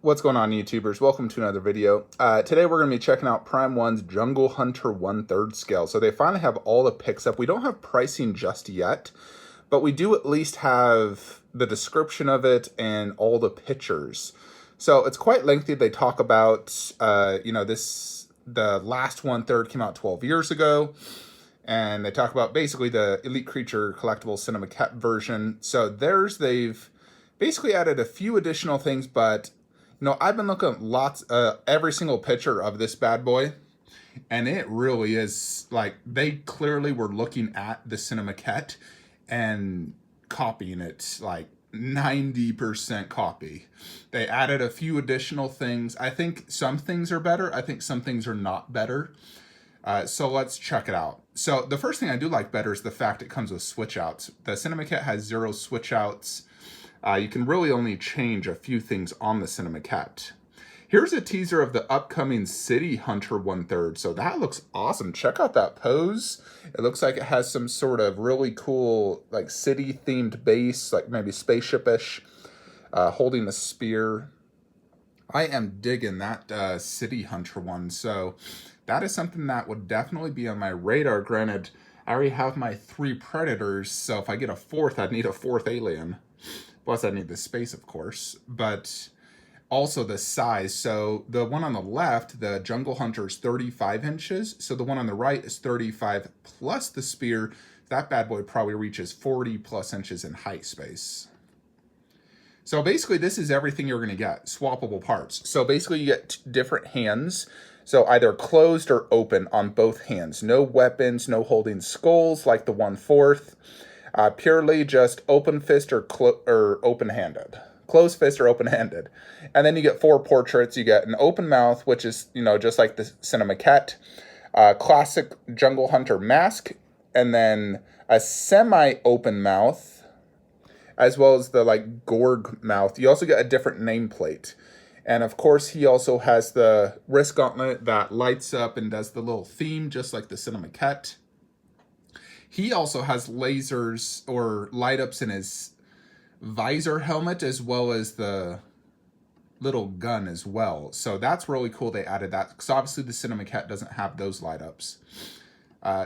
What's going on, YouTubers? Welcome to another video. Today we're going to be checking out Prime One's Jungle Hunter 1/3 scale. So they finally have all the picks up. We don't have pricing just yet, but we do at least have the description of it and all the pictures. So it's quite lengthy. They talk about, the last 1/3 came out 12 years ago. And they talk about basically the Elite Creature Collectible Cinema Cat version. So they've basically added a few additional things, but I've been looking at every single picture of this bad boy, and it really is like they clearly were looking at the Cinemaquette and copying it like 90% copy. They added a few additional things. I think some things are better. I think some things are not better. So let's check it out. So the first thing I do like better is the fact it comes with switch outs. The Cinemaquette has 0 switch outs. You can really only change a few things on the Cinemaquette. Here's a teaser of the upcoming City Hunter 1/3. So that looks awesome. Check out that pose. It looks like it has some sort of really cool, like city-themed base, like maybe spaceship-ish, holding a spear. I am digging that City Hunter one. So that is something that would definitely be on my radar. Granted, I already have my 3 Predators, so if I get a 4th, I'd need a 4th alien. Plus, I need the space, of course, but also the size. So the one on the left, the Jungle Hunter, is 35 inches. So the one on the right is 35 plus the spear. That bad boy probably reaches 40 plus inches in height space. So basically, this is everything you're going to get, swappable parts. So basically, you get different hands. So either closed or open on both hands. No weapons, no holding skulls like the 1/4. Purely just open fist or open-handed. Closed fist or open-handed. And then you get 4 portraits. You get an open mouth, which is, just like the Cinemaquette. Classic Jungle Hunter mask. And then a semi-open mouth, as well as the Gorg mouth. You also get a different nameplate. And of course, he also has the wrist gauntlet that lights up and does the little theme, just like the Cinemaquette. He also has lasers or light ups in his visor helmet, as well as the little gun as well. So that's really cool they added that, because obviously the Cinemaquette doesn't have those light ups.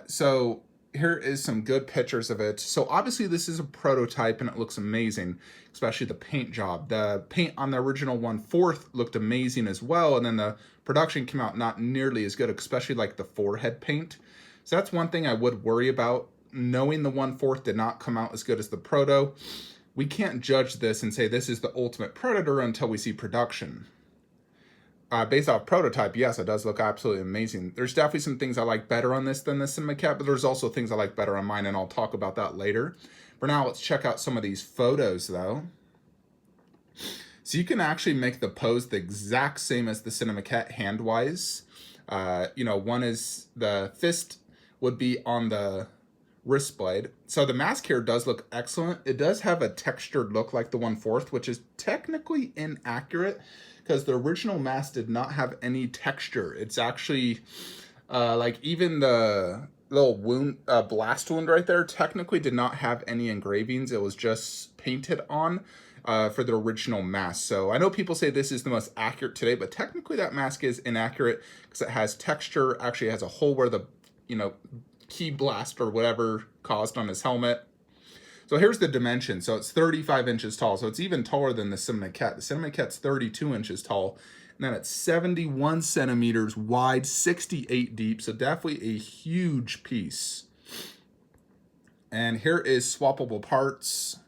So here is some good pictures of it. So obviously this is a prototype and it looks amazing, especially the paint job. The paint on the original 1/4 looked amazing as well, and then the production came out not nearly as good, especially like the forehead paint. So that's one thing I would worry about, knowing the 1/4 did not come out as good as the proto. We can't judge this and say this is the ultimate Predator until we see production. Based off prototype, yes, it does look absolutely amazing. There's definitely some things I like better on this than the Cinemaquette, but there's also things I like better on mine, and I'll talk about that later. For now, let's check out some of these photos, though. So you can actually make the pose the exact same as the Cinemaquette hand-wise. One is the fist would be on the wrist blade. So the mask here does look excellent. It does have a textured look like the 1/4, which is technically inaccurate, because the original mask did not have any texture. It's actually even the little wound, blast wound right there, technically did not have any engravings. It was just painted on for the original mask. So I know people say this is the most accurate today, but technically that mask is inaccurate because it has texture. Actually, it has a hole where the key blast or whatever caused on his helmet. So here's the dimension. So it's 35 inches tall. So it's even taller than the Cinemaquette. The Cinemaquette's 32 inches tall. And then it's 71 centimeters wide, 68 deep. So definitely a huge piece. And here is swappable parts.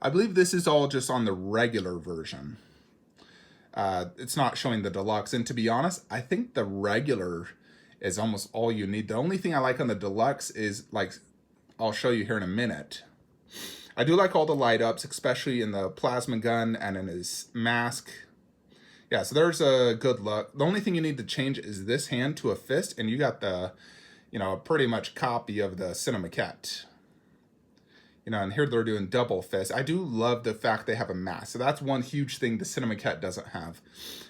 I believe this is all just on the regular version. It's not showing the deluxe. And to be honest, I think the regular is almost all you need. The only thing I like on the deluxe is, I'll show you here in a minute. I do like all the light ups, especially in the plasma gun and in his mask. Yeah, so there's a good look. The only thing you need to change is this hand to a fist, and you got the, pretty much copy of the Cinemaquette. And here they're doing double fist. I do love the fact they have a mask. So that's one huge thing the Cinemaquette doesn't have.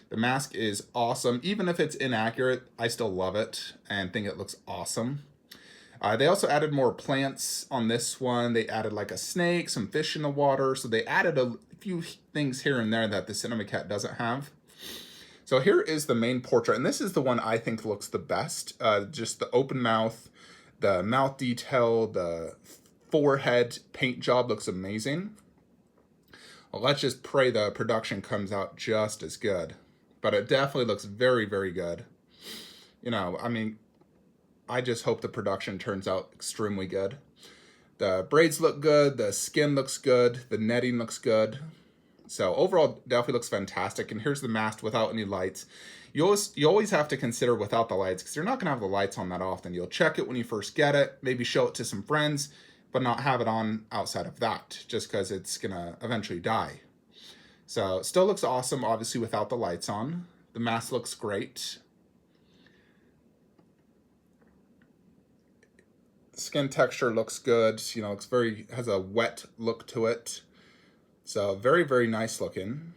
The mask is awesome. Even if it's inaccurate, I still love it and think it looks awesome. They also added more plants on this one. They added like a snake, some fish in the water. So they added a few things here and there that the Cinema Cat doesn't have. So here is the main portrait, and this is the one I think looks the best. Just the open mouth, the mouth detail, the forehead paint job looks amazing. Well, let's just pray the production comes out just as good. But it definitely looks very, very good. You know, I mean, I just hope the production turns out extremely good. The braids look good, the skin looks good, the netting looks good. So overall, definitely looks fantastic. And here's the mask without any lights. You always have to consider without the lights, because you're not going to have the lights on that often. You'll check it when you first get it, maybe show it to some friends, but not have it on outside of that, just because it's going to eventually die. So still looks awesome, obviously, without the lights on. The mask looks great. Skin texture looks good. You know, has a wet look to it. So very, very nice looking.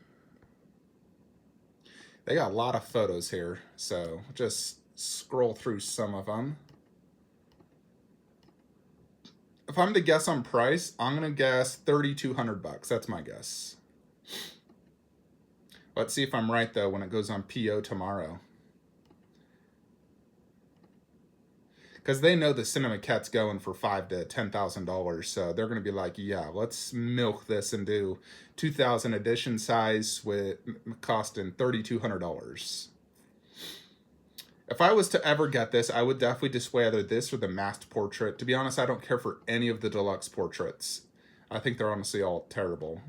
They got a lot of photos here, so just scroll through some of them. If I'm to guess on price, I'm gonna guess $3,200. That's my guess. Let's see if I'm right though when it goes on PO tomorrow. Because they know the Cinema Cat's going for $5,000 to $10,000, so they're going to be like, yeah, let's milk this and do 2,000 edition size with costing $3,200. If I was to ever get this, I would definitely display either this or the masked portrait. To be honest, I don't care for any of the deluxe portraits. I think they're honestly all terrible.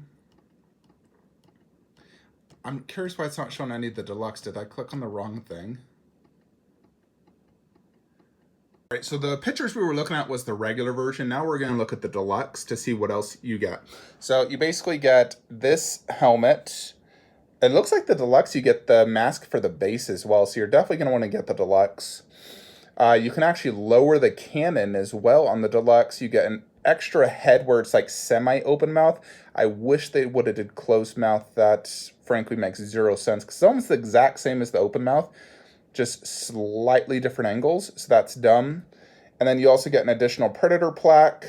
I'm curious why it's not showing any of the deluxe. Did I click on the wrong thing? All right, so the pictures we were looking at was the regular version. Now we're going to look at the deluxe to see what else you get. So you basically get this helmet. It looks like the deluxe, you get the mask for the base as well. So you're definitely going to want to get the deluxe. You can actually lower the cannon as well on the deluxe. You get an extra head where it's like semi-open mouth. I wish they would have did closed mouth. That frankly makes zero sense because it's almost the exact same as the open mouth, just slightly different angles, so that's dumb. And then you also get an additional Predator plaque.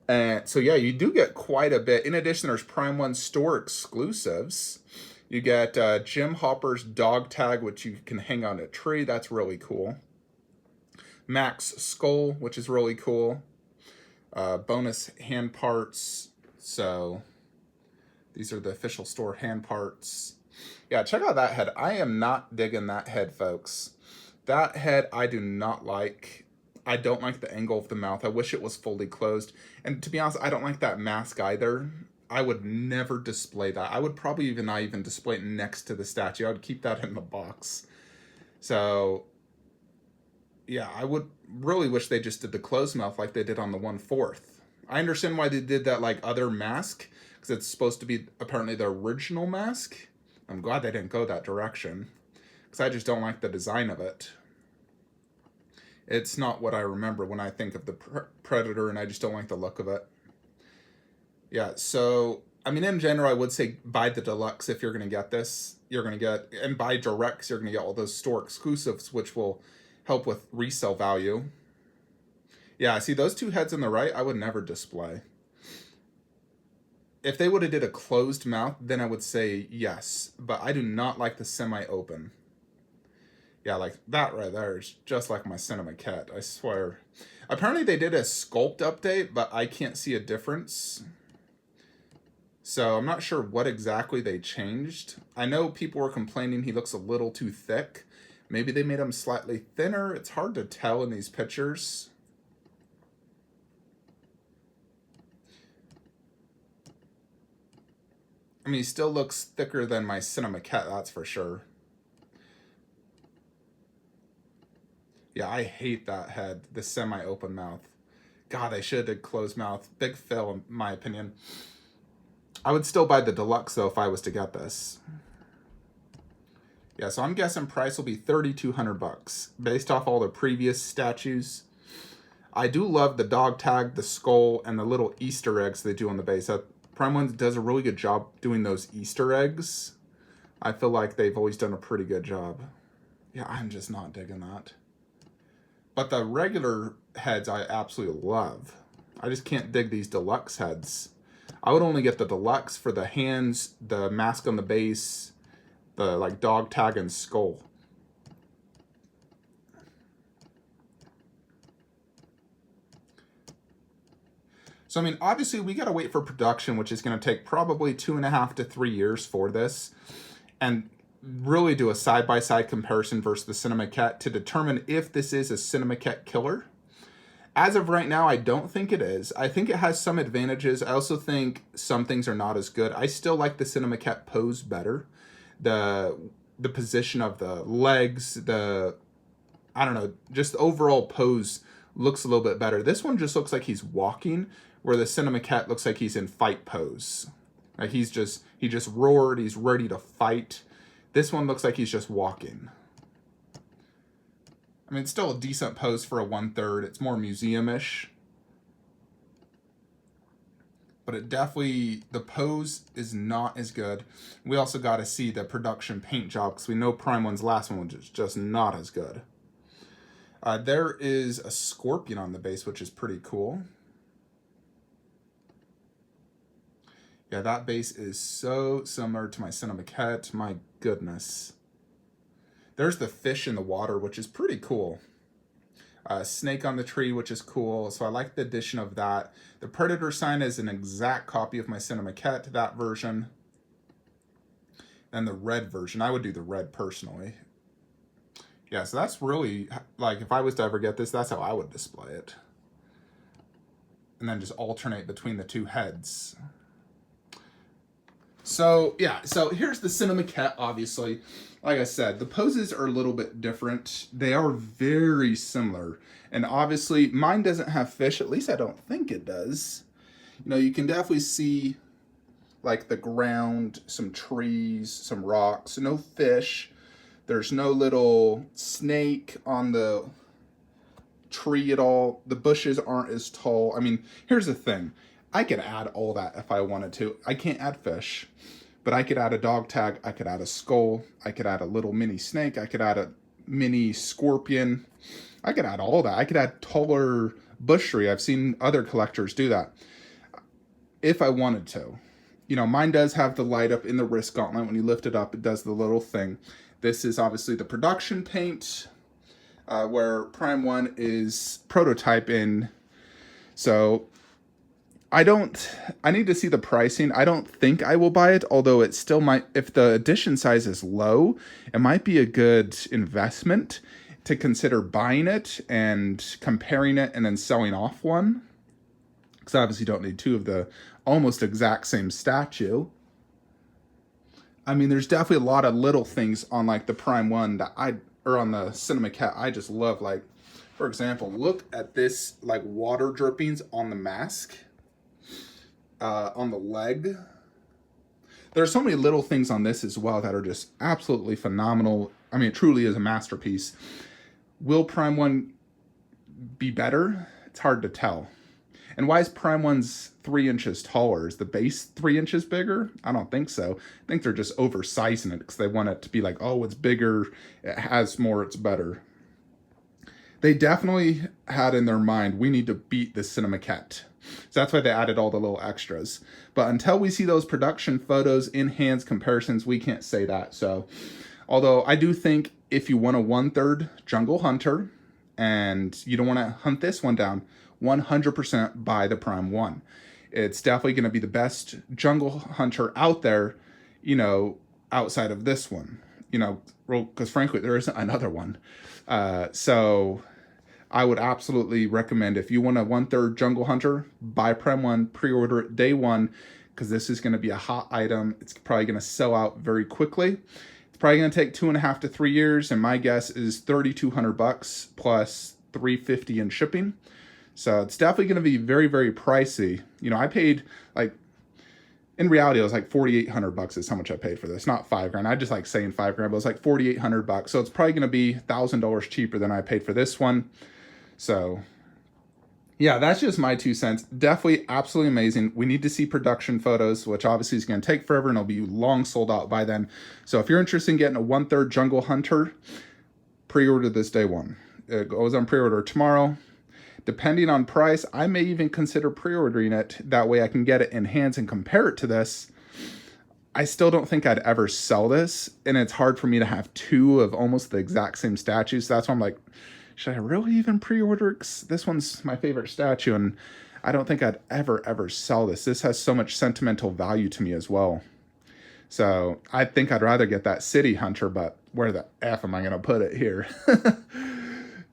And so yeah, you do get quite a bit. In addition, there's Prime 1 store exclusives. You get Jim Hopper's dog tag, which you can hang on a tree. That's really cool. Max skull, which is really cool. Bonus hand parts. So these are the official store hand parts. Yeah, check out that head. I am not digging that head, folks. That head I do not like. I don't like the angle of the mouth. I wish it was fully closed. And to be honest, I don't like that mask either. I would never display that. I would probably not even display it next to the statue. I would keep that in the box. So, yeah, I would really wish they just did the closed mouth like they did on the 1/4. I understand why they did that like other mask, because it's supposed to be apparently the original mask. I'm glad they didn't go that direction, because I just don't like the design of it. It's not what I remember when I think of the Predator, and I just don't like the look of it. Yeah, so, I mean, in general, I would say buy the deluxe if you're going to get this. You're going to get, and buy direct, you're going to get all those store exclusives, which will help with resale value. Yeah, see, those two heads on the right, I would never display. If they would have did a closed mouth, then I would say yes. But I do not like the semi-open. Yeah, like that right there is just like my Cinema Cat, I swear. Apparently they did a sculpt update, but I can't see a difference. So I'm not sure what exactly they changed. I know people were complaining he looks a little too thick. Maybe they made him slightly thinner. It's hard to tell in these pictures. I mean, he still looks thicker than my Cinema Cat, that's for sure. Yeah, I hate that head, the semi-open mouth. God, they should have did closed mouth. Big fail, in my opinion. I would still buy the deluxe, though, if I was to get this. Yeah, so I'm guessing price will be $3,200, based off all the previous statues. I do love the dog tag, the skull, and the little Easter eggs they do on the base. Prime 1 does a really good job doing those Easter eggs. I feel like they've always done a pretty good job. Yeah, I'm just not digging that. But the regular heads I absolutely love. I just can't dig these deluxe heads. I would only get the deluxe for the hands, the mask on the base, the like dog tag and skull. So, I mean, obviously we got to wait for production, which is going to take probably 2.5 to 3 years for this, and really do a side-by-side comparison versus the Cinemaquette to determine if this is a Cinemaquette killer. As of right now, I don't think it is. I think it has some advantages. I also think some things are not as good. I still like the Cinemaquette pose better. The position of the legs, I don't know, just the overall pose looks a little bit better. This one just looks like he's walking, where the Cinemaquette looks like he's in fight pose. Like he just roared, he's ready to fight. This one looks like he's just walking. I mean, it's still a decent pose for a 1/3. It's more museum-ish. But it definitely, the pose is not as good. We also got to see the production paint job, because we know Prime 1's last one was just not as good. There is a scorpion on the base, which is pretty cool. Yeah, that base is so similar to my Cinemaquette. My goodness. There's the fish in the water, which is pretty cool. Snake on the tree, which is cool. So I like the addition of that. The Predator sign is an exact copy of my Cinemaquette, that version. And the red version. I would do the red personally. Yeah, so that's really, like, if I was to ever get this, that's how I would display it. And then just alternate between the two heads. So, yeah, so here's the Cinemaquette, obviously. Like I said, the poses are a little bit different. They are very similar. And obviously, mine doesn't have fish. At least I don't think it does. You know, you can definitely see, like, the ground, some trees, some rocks, no fish. There's no little snake on the tree at all. The bushes aren't as tall. I mean, here's the thing. I could add all that if I wanted to. I can't add fish, but I could add a dog tag. I could add a skull. I could add a little mini snake. I could add a mini scorpion. I could add all that. I could add taller bush tree. I've seen other collectors do that if I wanted to. You know, mine does have the light up in the wrist gauntlet. When you lift it up, it does the little thing. This is obviously the production paint, where Prime 1 is prototype in. So I need to see the pricing. I don't think I will buy it, although it still might, if the edition size is low, it might be a good investment to consider buying it and comparing it and then selling off one. Because obviously you don't need two of the almost exact same statue. I mean, there's definitely a lot of little things on like the Prime 1 that or on the Cinemaquette I just love. Like, for example, look at this, like, water drippings on the mask. On the leg. There's so many little things on this as well that are just absolutely phenomenal. I mean, it truly is a masterpiece. Will Prime 1 be better? It's hard to tell. And why is Prime 1's 3 inches taller? Is the base 3 inches bigger? I don't think so. I think they're just oversizing it because they want it to be like, oh, it's bigger, it has more, it's better. They definitely had in their mind, we need to beat the Cinemaquette. So that's why they added all the little extras. But until we see those production photos, in-hands comparisons, we can't say that. So, although I do think if you want a 1/3 Jungle Hunter and you don't want to hunt this one down, 100% buy the Prime 1. It's definitely going to be the best Jungle Hunter out there, you know, outside of this one. You know, because frankly, there isn't another one. So I would absolutely recommend, if you want a 1/3 Jungle Hunter, buy Prime 1, pre-order it day one, because this is going to be a hot item. It's probably going to sell out very quickly. It's probably going to take 2.5 to 3 years, and my guess is $3,200 plus $350 in shipping. So it's definitely going to be very, very pricey. You know, I paid, like, in reality, it was like $4,800 is how much I paid for this. Not $5,000. I just like saying $5,000, but it was like $4,800. So it's probably going to be $1,000 cheaper than I paid for this one. So, yeah, that's just my 2 cents. Definitely absolutely amazing. We need to see production photos, which obviously is going to take forever and it'll be long sold out by then. So if you're interested in getting a 1/3 Jungle Hunter, pre-order this day one. It goes on pre-order tomorrow. Depending on price, I may even consider pre-ordering it. That way I can get it in hands and compare it to this. I still don't think I'd ever sell this, and it's hard for me to have two of almost the exact same statues. So that's why I'm like, should I really even pre-order? This one's my favorite statue, and I don't think I'd ever sell this. This has so much sentimental value to me as well. So I think I'd rather get that City Hunter, but where the F am I going to put it here?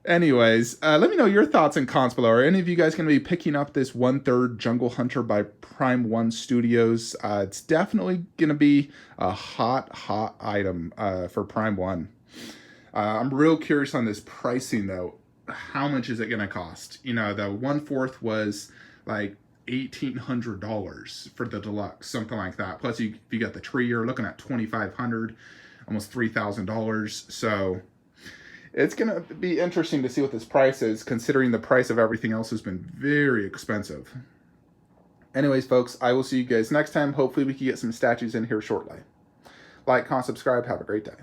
Anyways, let me know your thoughts and comments below. Are any of you guys going to be picking up this 1/3 Jungle Hunter by Prime 1 Studios? It's definitely going to be a hot item for Prime 1. I'm real curious on this pricing, though. How much is it going to cost? You know, the 1/4 was like $1,800 for the deluxe, something like that. Plus, if you got the tree, you're looking at $2,500, almost $3,000. So it's going to be interesting to see what this price is, considering the price of everything else has been very expensive. Anyways, folks, I will see you guys next time. Hopefully, we can get some statues in here shortly. Like, comment, subscribe. Have a great day.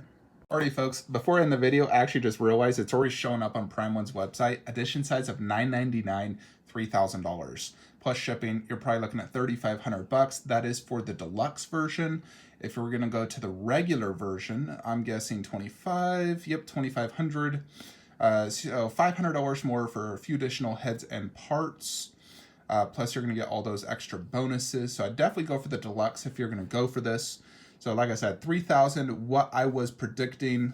Alrighty, folks, before I end the video, I actually just realized it's already showing up on Prime 1's website. Edition size of $999, $3,000. Plus shipping, you're probably looking at $3,500. That is for the deluxe version. If we're going to go to the regular version, I'm guessing $2,500. So $500 more for a few additional heads and parts. Plus, you're going to get all those extra bonuses. So I'd definitely go for the deluxe if you're going to go for this. So like I said, $3,000, what I was predicting.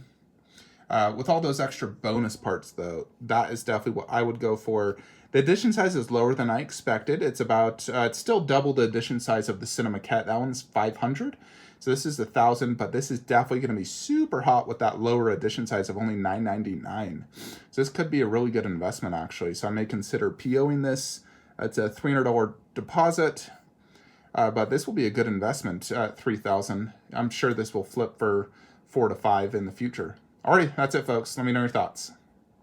With all those extra bonus parts, though, that is definitely what I would go for. The edition size is lower than I expected. It's about, it's still double the edition size of the Cinema Cat. That one's 500. So this is 1,000, but this is definitely going to be super hot with that lower edition size of only $999. So this could be a really good investment, actually. So I may consider POing this. It's a $300 deposit. But this will be a good investment at $3,000. I'm sure this will flip for 4 to 5 in the future. Alrighty, that's it, folks. Let me know your thoughts.